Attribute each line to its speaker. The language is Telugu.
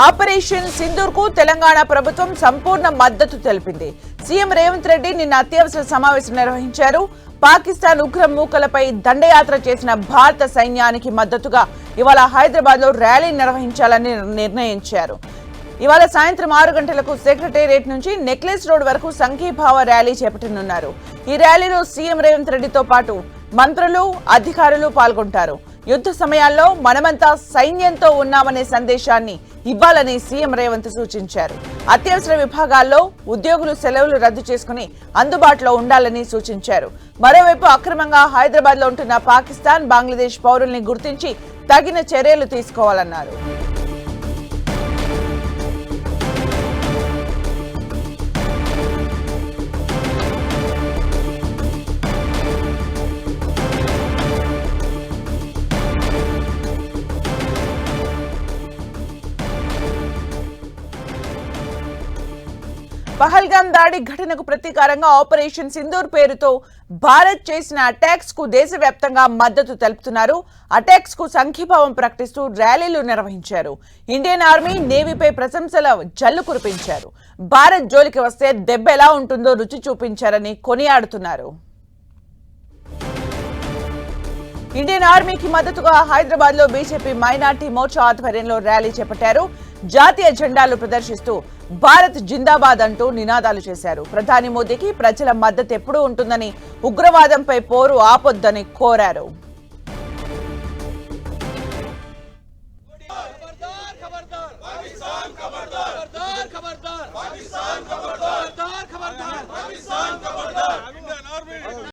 Speaker 1: ఆపరేషన్ సింధూర్ కు తెలంగాణ ప్రభుత్వం సంపూర్ణ మద్దతు తెలిపింది. సీఎం రేవంత్ రెడ్డి నిన్న అత్యవసర సమావేశం నిర్వహించారు. పాకిస్తాన్ ఉగ్ర మూకలపై దండయాత్ర చేసిన భారత సైన్యానికి మద్దతుగా ఇవాళ హైదరాబాద్ లో ర్యాలీ నిర్వహించాలని నిర్ణయించారు. ఇవాళ సాయంత్రం 6 గంటలకు సెక్రటేరియట్ నుంచి నెక్లెస్ రోడ్ వరకు సంఘీభావ ర్యాలీ చేపట్టనున్నారు. ఈ ర్యాలీలో సీఎం రేవంత్ రెడ్డితో పాటు మంత్రులు, అధికారులు పాల్గొంటారు. యుద్ధ సమయాల్లో మనమంతా సైన్యంతో ఉన్నామనే సందేశాన్ని ఇవ్వాలని సీఎం రేవంత్ సూచించారు. అత్యవసర విభాగాల్లో ఉద్యోగులు సెలవులు రద్దు చేసుకుని అందుబాటులో ఉండాలని సూచించారు. మరోవైపు అక్రమంగా హైదరాబాద్ లో ఉంటున్న పాకిస్తాన్, బంగ్లాదేశ్ పౌరుల్ని గుర్తించి తగిన చర్యలు తీసుకోవాలన్నారు. పహల్గాం దాడి ఘటనకు ప్రతీకారంగా ఆపరేషన్ సింధూర్ పేరుతో భారత్ చేసిన అటాక్స్ కు దేశవ్యాప్తంగా మద్దతు తెలుపుతున్నారు. అటాక్స్ కు సంఘీభావం ప్రకటిస్తూ ర్యాలీలు నిర్వహించారు. ఇండియన్ ఆర్మీ, నేవీపై ప్రశంసల జల్లు కురిపించారు. భారత్ జోలికి వస్తే దెబ్బ ఎలా ఉంటుందో రుచి చూపించారని కొనియాడుతున్నారు. ఇండియన్ ఆర్మీకి మద్దతుగా హైదరాబాద్ లో బీజేపీ మైనార్టీ మోర్చా ఆధ్వర్యంలో ర్యాలీ చేపట్టారు. జాతీయ జెండాలు ప్రదర్శిస్తూ భారత్ జిందాబాద్ అంటూ నినాదాలు చేశారు. ప్రధాని మోదీకి ప్రజల మద్దతు ఎప్పుడూ ఉంటుందని, ఉగ్రవాదంపై పోరు ఆపొద్దని కోరారు.
Speaker 2: खबरदार